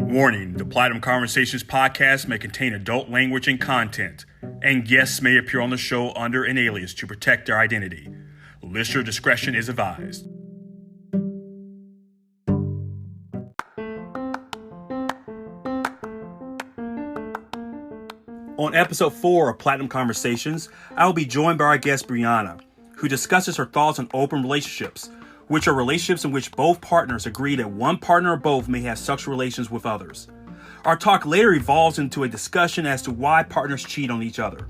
Warning, the Platinum Conversations podcast may contain adult language and content, and guests may appear on the show under an alias to protect their identity. Listener discretion is advised. On episode 4 of Platinum Conversations, I will be joined by our guest Brianna, who discusses her thoughts on open relationships, which are relationships in which both partners agree that one partner or both may have sexual relations with others. Our talk later evolves into a discussion as to why partners cheat on each other.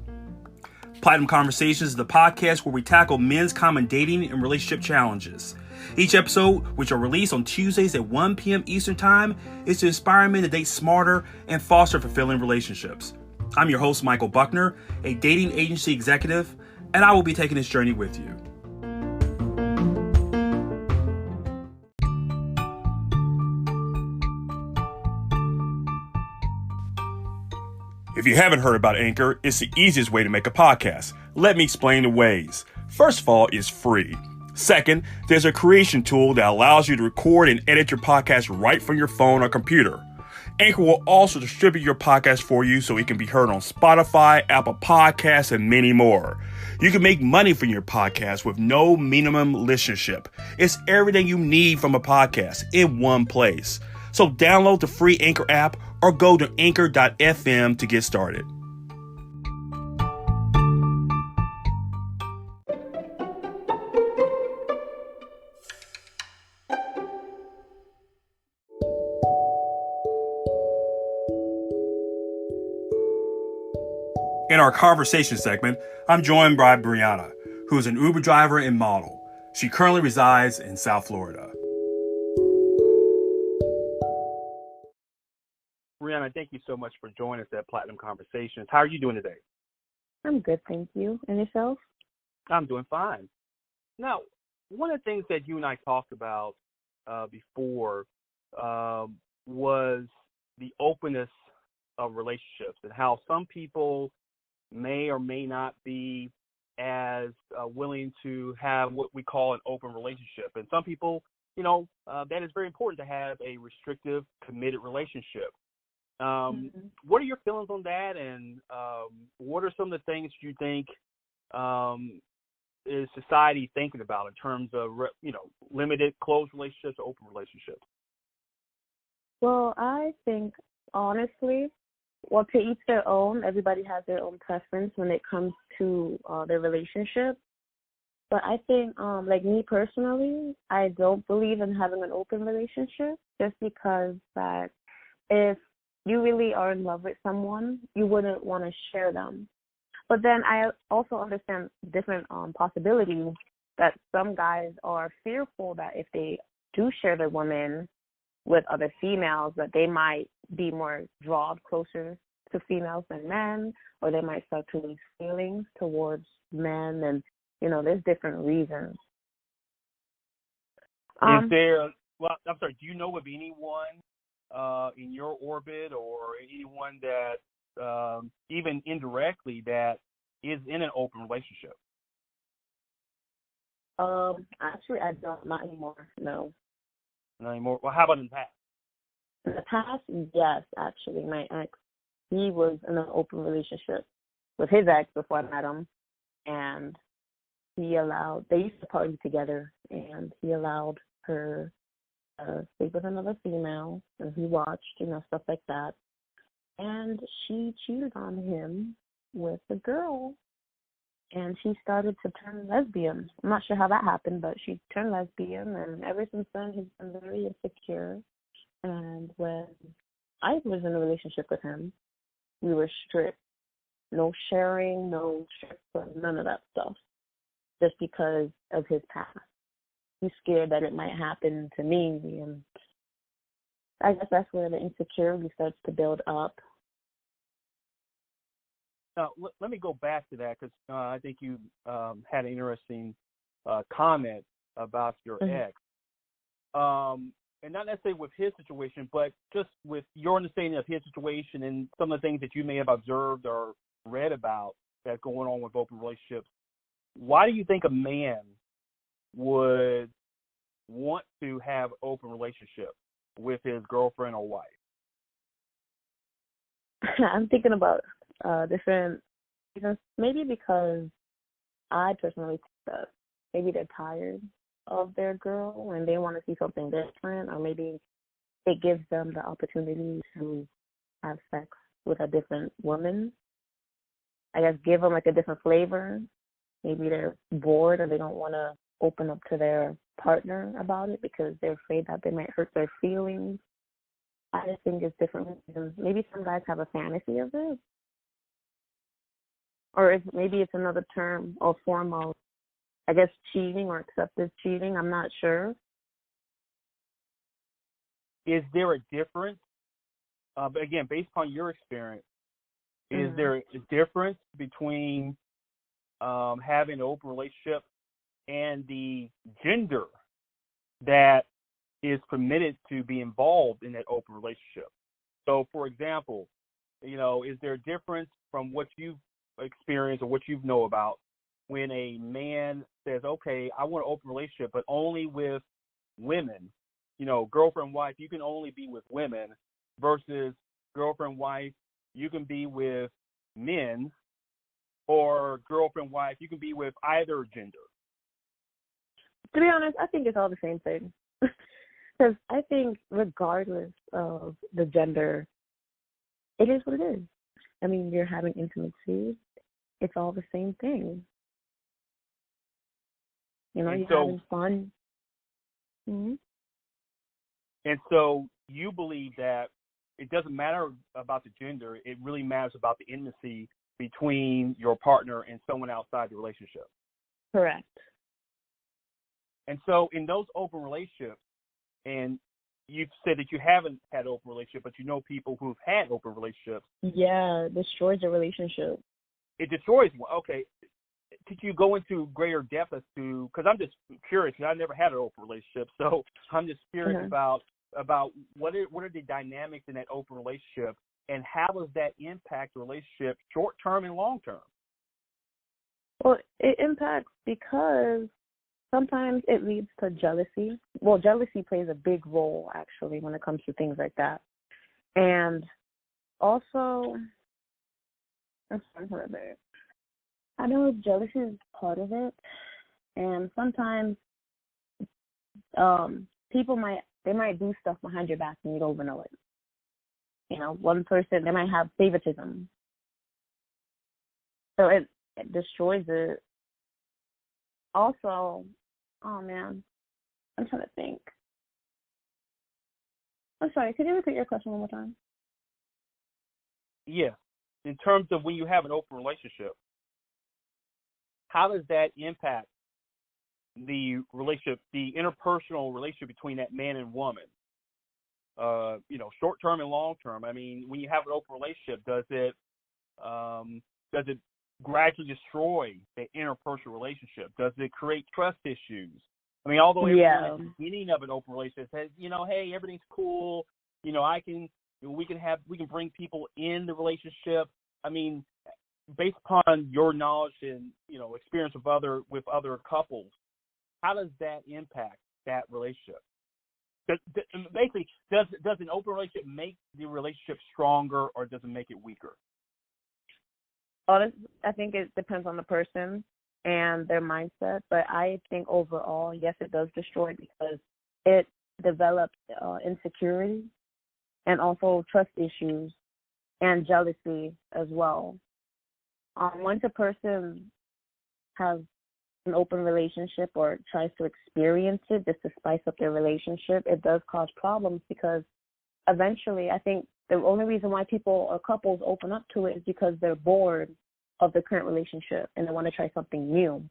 Platinum Conversations is the podcast where we tackle men's common dating and relationship challenges. Each episode, which are released on Tuesdays at 1 p.m. Eastern Time, is to inspire men to date smarter and foster fulfilling relationships. I'm your host, Michael Buckner, a dating agency executive, and I will be taking this journey with you. If you haven't heard about Anchor, it's the easiest way to make a podcast. Let me explain the ways. First of all, it's free. Second, there's a creation tool that allows you to record and edit your podcast right from your phone or computer. Anchor will also distribute your podcast for you so it can be heard on Spotify, Apple Podcasts, and many more. You can make money from your podcast with no minimum listenership. It's everything you need from a podcast in one place. So download the free Anchor app or go to anchor.fm to get started. In our conversation segment, I'm joined by Brianna, who is an Uber driver and model. She currently resides in South Florida. Brianna, thank you so much for joining us at Platinum Conversations. How are you doing today? I'm good, thank you. And yourself? I'm doing fine. Now, one of the things that you and I talked about before was the openness of relationships and how some people may or may not be as willing to have what we call an open relationship. And some people, that is very important to have a restrictive, committed relationship. What are your feelings on that? And what are some of the things you think is society thinking about in terms of, limited, closed relationships or open relationships? Well, I think, honestly, to each their own. Everybody has their own preference when it comes to their relationship. But I think, like me personally, I don't believe in having an open relationship just because that if you really are in love with someone, you wouldn't want to share them. But then I also understand different possibilities that some guys are fearful that if they do share their women with other females, that they might be more drawn closer to females than men, or they might start to lose feelings towards men, and there's different reasons. Do you know of anyone in your orbit or anyone that even indirectly that is in an open relationship? Actually, I don't, not anymore, no. Not anymore? Well, how about in the past? In the past, yes, actually. My ex, he was in an open relationship with his ex before I met him, and they used to party together, and he allowed her to sleep with another female, and he watched, stuff like that. And she cheated on him with a girl, and she started to turn lesbian. I'm not sure how that happened, but she turned lesbian, and ever since then he's been very insecure. And when I was in a relationship with him, we were strict. No sharing, no strict, none of that stuff. Just because of his past. He's scared that it might happen to me, and I guess that's where the insecurity starts to build up. Now, let me go back to that because I think you had an interesting comment about your ex. And not necessarily with his situation, but just with your understanding of his situation and some of the things that you may have observed or read about that's going on with open relationships. Why do you think a man would want to have open relationship with his girlfriend or wife? I'm thinking about different reasons. Maybe because I personally think that maybe they're tired of their girl and they want to see something different, or maybe it gives them the opportunity to have sex with a different woman. I guess give them like a different flavor. Maybe they're bored or they don't want to open up to their partner about it because they're afraid that they might hurt their feelings. I just think it's different reasons. Maybe some guys have a fantasy of it, or maybe it's another term or form of, I guess, cheating or accepted cheating. I'm not sure. Is there a difference? But again, based on your experience, is there a difference between having an open relationship and the gender that is permitted to be involved in that open relationship? So, for example, is there a difference from what you've experienced or what you know about when a man says, okay, I want an open relationship, but only with women, girlfriend, wife, you can only be with women, versus girlfriend, wife, you can be with men, or girlfriend, wife, you can be with either gender? To be honest, I think it's all the same thing. Because I think regardless of the gender, it is what it is. I mean, you're having intimacy. It's all the same thing. You're having fun. Mm-hmm. And so you believe that it doesn't matter about the gender. It really matters about the intimacy between your partner and someone outside the relationship. Correct. And so in those open relationships, and you've said that you haven't had an open relationship, but you know people who've had open relationships. Yeah, it destroys the relationship. It destroys one. Okay. Could you go into greater depth as to, because I'm just curious, because I've never had an open relationship, so I'm just curious about what are the dynamics in that open relationship, and how does that impact the relationship short term and long term? Well, it impacts because sometimes it leads to jealousy. Well, jealousy plays a big role, actually, when it comes to things like that. And also, I'm sorry for that. I know jealousy is part of it. And sometimes people might do stuff behind your back and you don't even know it. One person, they might have favoritism. So it destroys it. Also, oh man, I'm trying to think. I'm sorry, could you repeat your question one more time? Yeah. In terms of when you have an open relationship, how does that impact the relationship, the interpersonal relationship between that man and woman? Short term and long term. I mean, when you have an open relationship, does it gradually destroy the interpersonal relationship? Does it create trust issues? I mean, although everyone at the beginning of an open relationship says, hey, everything's cool. We can bring people in the relationship. I mean, based upon your knowledge and experience with other couples, how does that impact that relationship? Basically, does an open relationship make the relationship stronger, or does it make it weaker? I think it depends on the person and their mindset, but I think overall, yes, it does destroy because it develops insecurity and also trust issues and jealousy as well. Once a person has an open relationship or tries to experience it just to spice up their relationship, it does cause problems because eventually I think the only reason why people or couples open up to it is because they're bored of the current relationship and they want to try something new.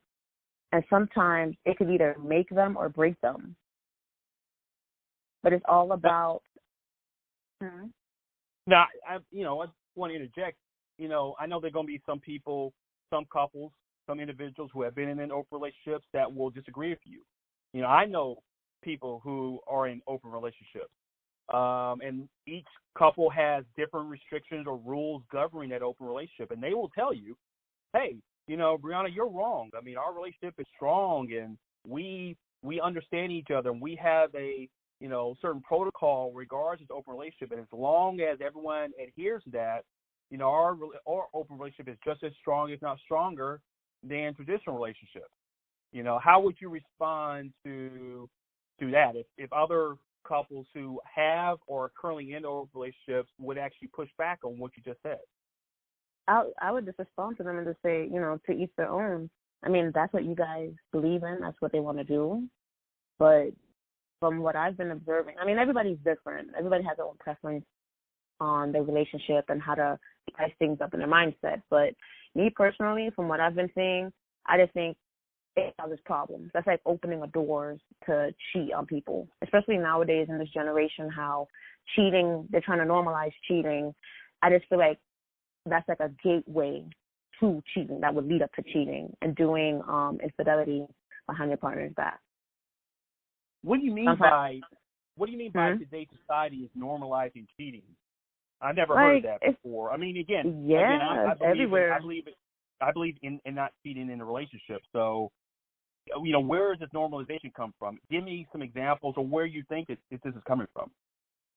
And sometimes it could either make them or break them. But it's all about... Now, I want to interject. I know there are going to be some people, some couples, some individuals who have been in open relationships that will disagree with you. I know people who are in open relationships, and each couple has different restrictions or rules governing that open relationship, and they will tell you, hey, Brianna, you're wrong. I mean, our relationship is strong, and we understand each other, and we have a certain protocol regards to the open relationship, and as long as everyone adheres to that, our open relationship is just as strong, if not stronger, than traditional relationships. How would you respond to that if other couples who have or are currently in open relationships would actually push back on what you just said? I would just respond to them and just say, to each their own. I mean, that's what you guys believe in. That's what they want to do. But from what I've been observing, I mean, everybody's different. Everybody has their own preference on their relationship and how to spice things up in their mindset. But me personally, from what I've been seeing, I just think it causes problems. That's like opening a doors to cheat on people, especially nowadays in this generation, how cheating, they're trying to normalize cheating. I just feel like that's like a gateway to cheating that would lead up to cheating and doing infidelity behind your partner's back. What do you mean by today's society is normalizing cheating? I never heard that before. I mean, I believe in not cheating in a relationship. So, where does this normalization come from? Give me some examples of where you think this is coming from.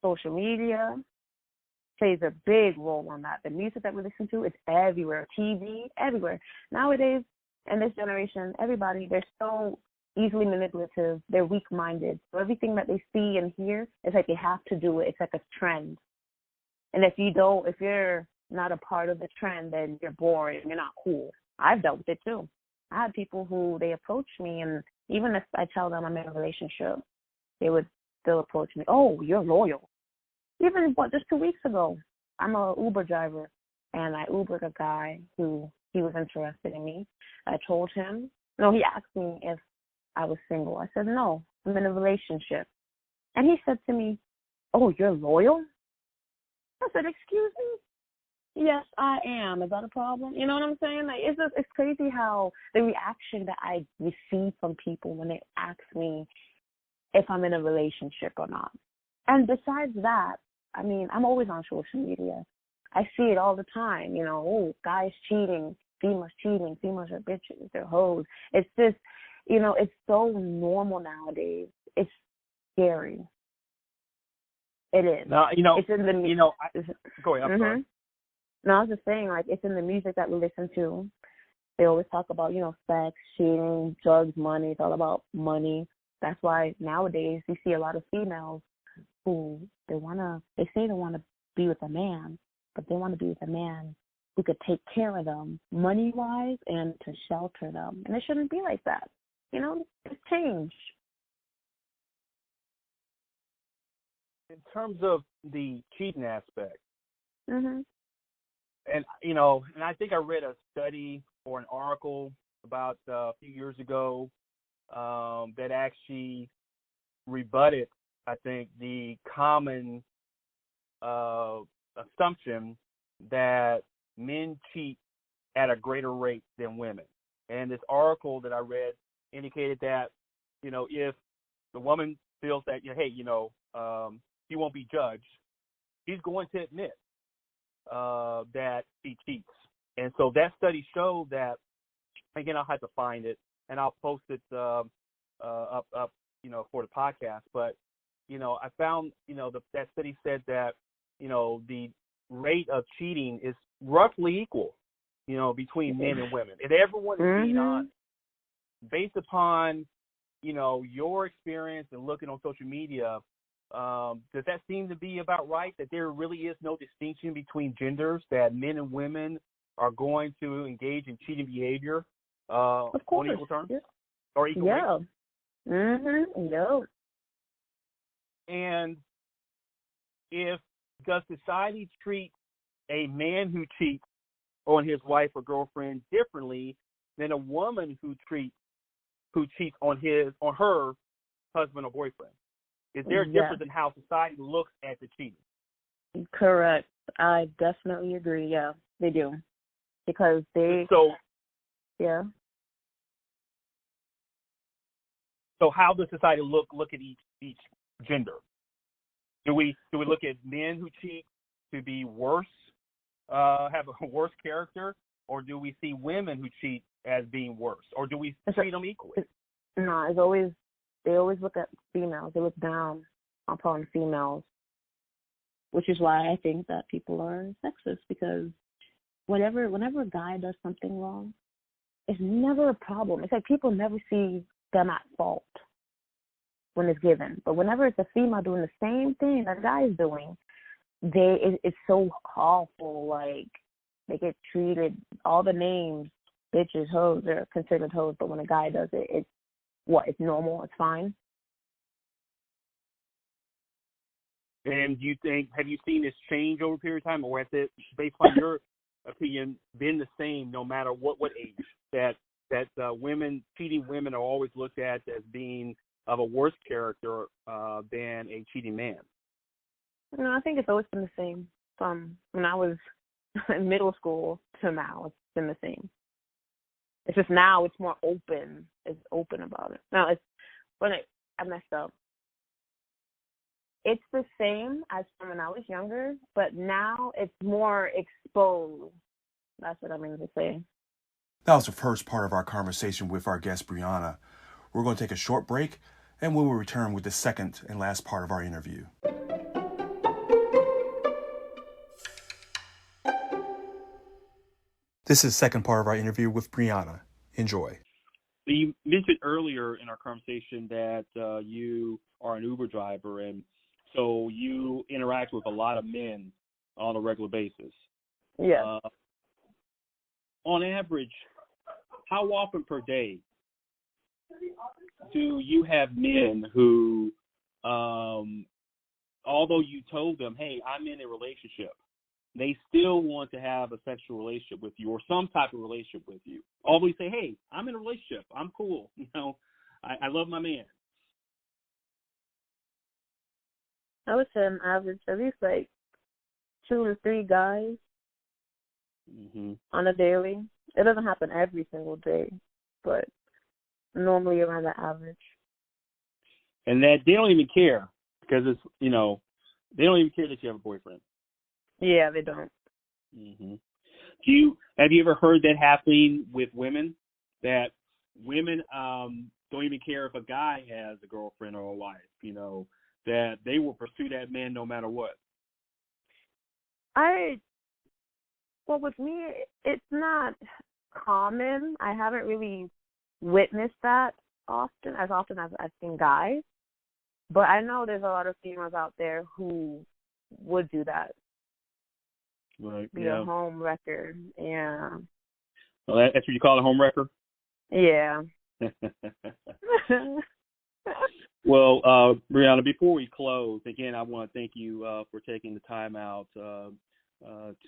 Social media plays a big role on that. The music that we listen to is everywhere. TV, everywhere. Nowadays, in this generation, they're so easily manipulative. They're weak-minded. So everything that they see and hear, it's like they have to do it. It's like a trend. And if you're not a part of the trend, then you're boring. You're not cool. I've dealt with it too. I had people who they approach me, and even if I tell them I'm in a relationship, they would still approach me. Oh, you're loyal. Even just 2 weeks ago, I'm a Uber driver, and I Ubered a guy who he was interested in me. I told him. No, he asked me if I was single. I said no, I'm in a relationship, and he said to me, "Oh, you're loyal?" I said, "Excuse me? Yes, I am. Is that a problem?" You know what I'm saying? Like, it's crazy how the reaction that I receive from people when they ask me if I'm in a relationship or not. And besides that, I mean, I'm always on social media. I see it all the time. Guys cheating, females cheating, females are bitches, they're hoes. It's just, it's so normal nowadays. It's scary. It is. Now, it's in the go ahead. I'm sorry. No, I was just saying, like, it's in the music that we listen to. They always talk about, sex, cheating, drugs, money. It's all about money. That's why nowadays you see a lot of females who they say they want to be with a man, but they want to be with a man who could take care of them money-wise and to shelter them. And it shouldn't be like that. It's changed. In terms of the cheating aspect, and I think I read a study or an article about a few years ago that actually rebutted, I think, the common assumption that men cheat at a greater rate than women. And this article that I read indicated that, if the woman feels that, hey, he won't be judged, he's going to admit that he cheats. And so that study showed that, again, I'll have to find it and I'll post it up for the podcast. But, I found, that study said that, the rate of cheating is roughly equal, between men and women. And everyone is being honest. Based upon, your experience and looking on social media, does that seem to be about right, that there really is no distinction between genders, that men and women are going to engage in cheating behavior on equal terms? Yeah. Or equal rates? Yeah. And does society treat a man who cheats on his wife or girlfriend differently than a woman who cheats on her husband or boyfriend? Is there a difference in how society looks at the cheating? Correct. I definitely agree. Yeah, they do. Because yeah. So how does society look at each gender? Do we look at men who cheat to be worse, have a worse character, or do we see women who cheat as being worse, or do we treat them equally? No, they always look at females. They look down upon females. which is why I think that people are sexist, because whenever a guy does something wrong, it's never a problem. It's like people never see them at fault when it's given. But whenever it's a female doing the same thing that a guy is doing, it's so awful. Like, they get treated, all the names, bitches, hoes, are considered hoes. But when a guy does it, it's normal, it's fine. And do you think, have you seen this change over a period of time, or has it, based on your opinion, been the same no matter what age? That cheating women are always looked at as being of a worse character than a cheating man? No, I think it's always been the same. From when I was in middle school to now, it's been the same. It's just now it's more open. It's open about it. Now, it's when I messed up. It's the same as from when I was younger, but now it's more exposed. That's what I mean to say. That was the first part of our conversation with our guest, Brianna. We're going to take a short break, and we will return with the second and last part of our interview. This is the second part of our interview with Brianna. Enjoy. You mentioned earlier in our conversation that you are an Uber driver, and so you interact with a lot of men on a regular basis. Yeah. On average, how often per day do you have men who, although you told them, hey, I'm in a relationship, they still want to have a sexual relationship with you or some type of relationship with you? Although you say, hey, I'm in a relationship, I'm cool, I love my man. I would say on average at least like 2 to 3 guys on a daily. It doesn't happen every single day, but normally around the average. And that they don't even care because it's, they don't even care that you have a boyfriend. Yeah, they don't. Have you ever heard that happening with women? That women don't even care if a guy has a girlfriend or a wife, that they will pursue that man no matter what? Well, with me, it's not common. I haven't really witnessed that as often as I've seen guys. But I know there's a lot of females out there who would do that. Right. Be a home wrecker. Yeah. Well, that's what you call a home wrecker? Yeah. Well, Brianna, before we close, again, I want to thank you for taking the time out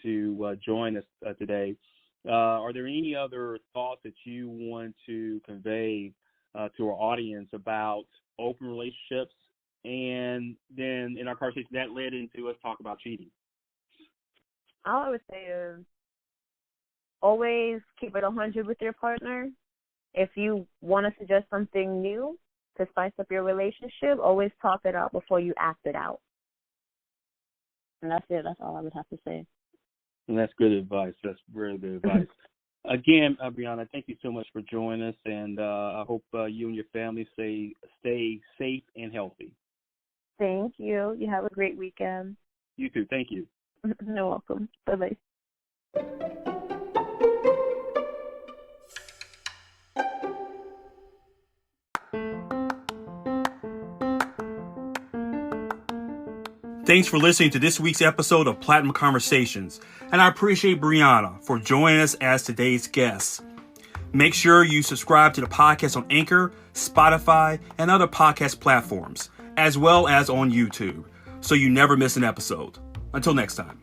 to join us today. Are there any other thoughts that you want to convey to our audience about open relationships? And then in our conversation, that led into us talk about cheating. All I would say is always keep it 100 with your partner. If you want to suggest something new to spice up your relationship, always talk it out before you act it out. And that's it. That's all I would have to say. And that's good advice. That's really good advice. Again, Brianna, thank you so much for joining us, and I hope you and your family stay safe and healthy. Thank you. You have a great weekend. You too. Thank you. You're welcome. Bye-bye. Thanks for listening to this week's episode of Platinum Conversations, and I appreciate Brianna for joining us as today's guest. Make sure you subscribe to the podcast on Anchor, Spotify, and other podcast platforms, as well as on YouTube, so you never miss an episode. Until next time.